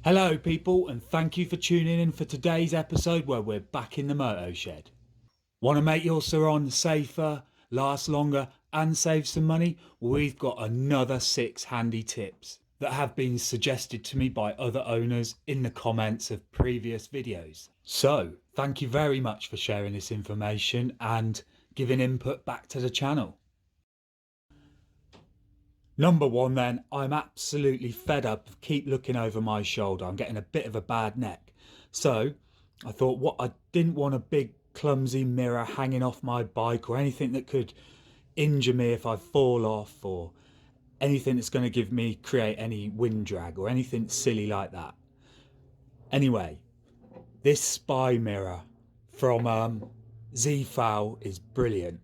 Hello people, and thank you for tuning in for today's episode where we're back in the moto shed. Want to make your Sur-Ron safer, last longer and save some money? We've got another 6 handy tips that have been suggested to me by other owners in the comments of previous videos. So thank you very much for sharing this information and giving input back to the channel. Number one then, I'm absolutely fed up of keep looking over my shoulder. I'm getting a bit of a bad neck. So I thought I didn't want a big clumsy mirror hanging off my bike or anything that could injure me if I fall off, or anything that's going to create any wind drag or anything silly like that. Anyway, this spy mirror from Z-Fowl is brilliant.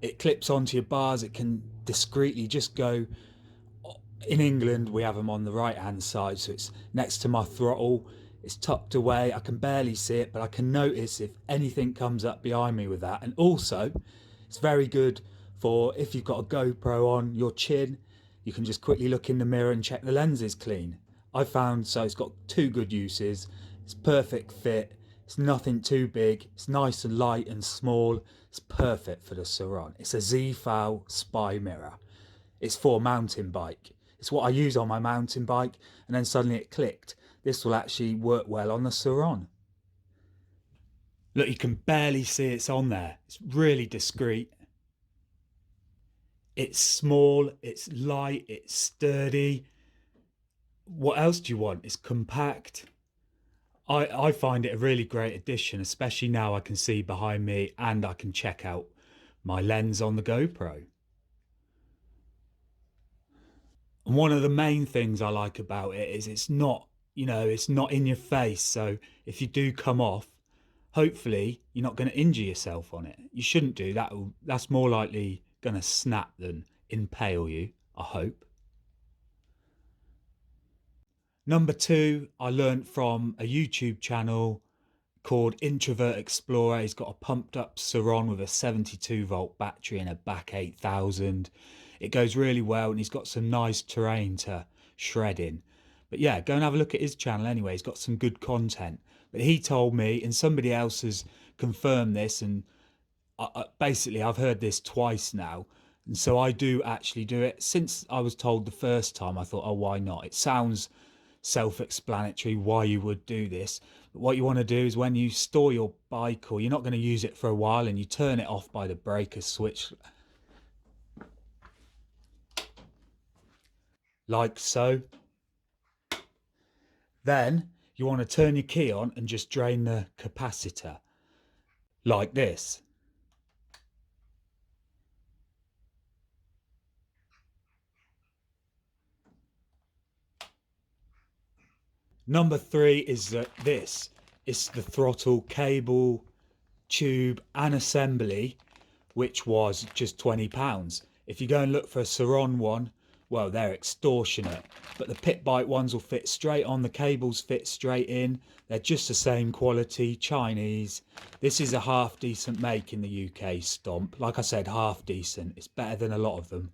It clips onto your bars. It can discreetly just go. In England we have them on the right hand side, so it's next to my throttle. It's tucked away, I can barely see it, but I can notice if anything comes up behind me with that. And also it's very good for if you've got a GoPro on your chin, you can just quickly look in the mirror and check the lens is clean. I found so it's got 2 good uses. It's perfect fit, it's nothing too big, it's nice and light and small. It's perfect for the Sur-Ron. It's a Z-Fowl spy mirror. It's for mountain bike. It's what I use on my mountain bike, and then suddenly it clicked. This will actually work well on the Sur-Ron. Look, you can barely see it's on there. It's really discreet. It's small, it's light, it's sturdy. What else do you want? It's compact. I find it a really great addition, especially now I can see behind me and I can check out my lens on the GoPro. And one of the main things I like about it is it's not, it's not in your face. So if you do come off, hopefully you're not going to injure yourself on it. You shouldn't do that. That's more likely going to snap than impale you, I hope. Number 2, I learned from a YouTube channel called Introvert Explorer. He's got a pumped up Sur-Ron with a 72-volt battery and a back 8000. It goes really well, and he's got some nice terrain to shred in. But yeah, go and have a look at his channel anyway. He's got some good content. But he told me, and somebody else has confirmed this, and basically I've heard this twice now, and so I do actually do it. Since I was told the first time, I thought, oh, why not? It sounds self-explanatory why you would do this. But what you want to do is when you store your bike, or you're not going to use it for a while, and you turn it off by the breaker switch like so, then you want to turn your key on and just drain the capacitor like this. Number 3 is that this is the throttle cable, tube and assembly, which was just £20. If you go and look for a Sur-Ron one, well, they're extortionate, but the pit bike ones will fit straight on. The cables fit straight in. They're just the same quality, Chinese. This is a half decent make in the UK, stomp. Like I said, half decent. It's better than a lot of them.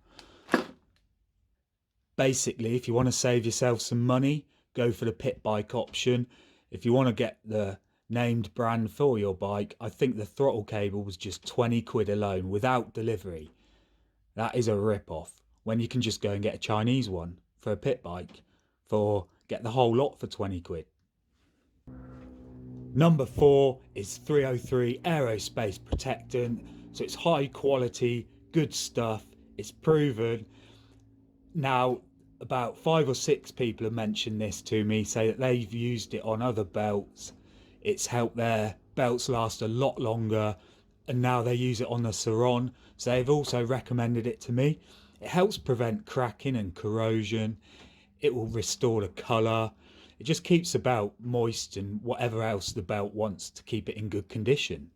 Basically, if you want to save yourself some money, go for the pit bike option. If you want to get the named brand for your bike, I think the throttle cable was just 20 quid alone without delivery. That is a rip-off, when you can just go and get a Chinese one for a pit bike get the whole lot for 20 quid. Number 4 is 303 aerospace protectant. So it's high quality, good stuff. It's proven. Now, about 5 or 6 people have mentioned this to me, say that they've used it on other belts. It's helped their belts last a lot longer, and now they use it on the Sur-Ron. So they've also recommended it to me. It helps prevent cracking and corrosion. It will restore the colour. It just keeps the belt moist and whatever else the belt wants to keep it in good condition.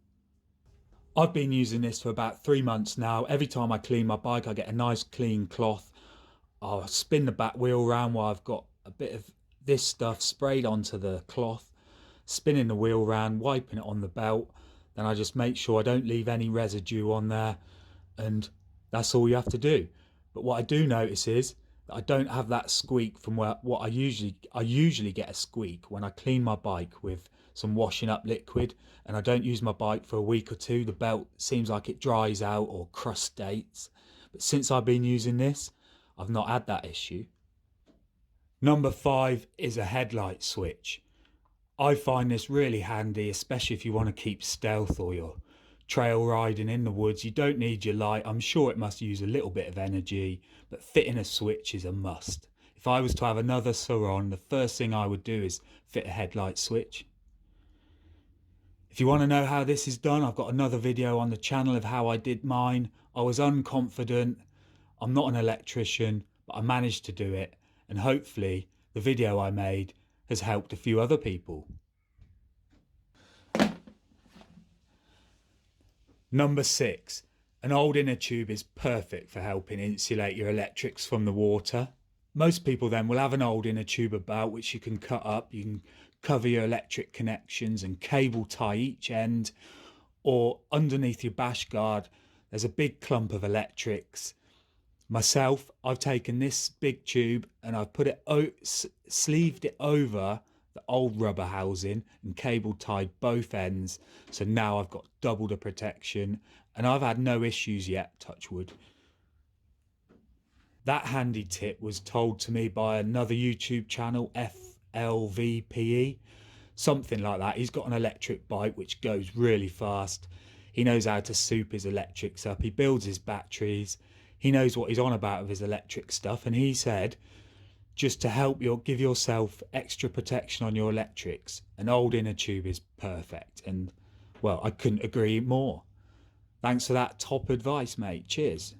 I've been using this for about 3 months now. Every time I clean my bike, I get a nice clean cloth. I'll spin the back wheel round while I've got a bit of this stuff sprayed onto the cloth, spinning the wheel round, wiping it on the belt. Then I just make sure I don't leave any residue on there, and that's all you have to do. But what I do notice is that I don't have that squeak from what I usually get a squeak when I clean my bike with some washing up liquid, and I don't use my bike for a week or two. The belt seems like it dries out or crustates. But since I've been using this, I've not had that issue. Number 5 is a headlight switch. I find this really handy, especially if you want to keep stealth or you're trail riding in the woods. You don't need your light. I'm sure it must use a little bit of energy, but fitting a switch is a must. If I was to have another Sur-Ron, the first thing I would do is fit a headlight switch. If you want to know how this is done, I've got another video on the channel of how I did mine. I was unconfident. I'm not an electrician, but I managed to do it. And hopefully the video I made has helped a few other people. Number 6, an old inner tube is perfect for helping insulate your electrics from the water. Most people then will have an old inner tube about which you can cut up. You can cover your electric connections and cable tie each end, or underneath your bash guard there's a big clump of electrics. Myself, I've taken this big tube and I've put it sleeved it over the old rubber housing and cable tied both ends, so now I've got double the protection and I've had no issues yet, touch wood. That handy tip was told to me by another YouTube channel, FLVPE, something like that. He's got an electric bike which goes really fast. He knows how to soup his electrics up. He builds his batteries. He knows what he's on about with his electric stuff, and he said, just to help give yourself extra protection on your electrics, an old inner tube is perfect. And well, I couldn't agree more. Thanks for that top advice, mate. Cheers.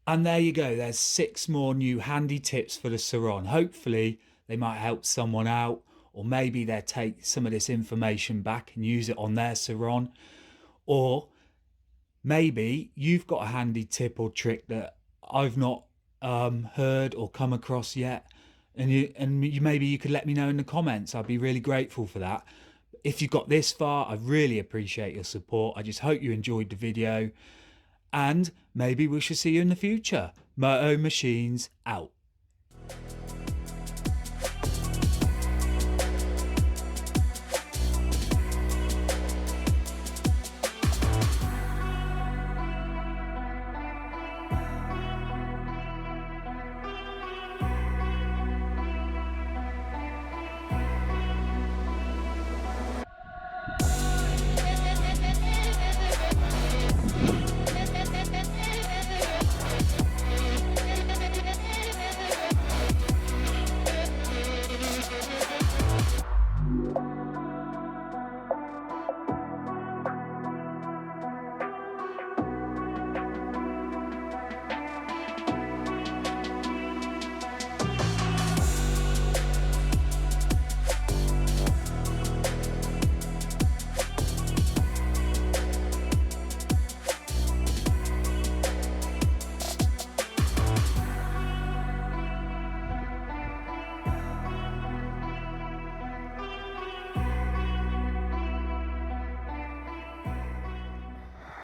And there you go. There's 6 more new handy tips for the Sur-Ron. Hopefully they might help someone out, or maybe they'll take some of this information back and use it on their Sur-Ron. Or maybe you've got a handy tip or trick that I've not heard or come across yet, and maybe you could let me know in the comments. I'd be really grateful for that. If you got this far, I really appreciate your support. I just hope you enjoyed the video, and maybe we shall see you in the future. Moto Machines out.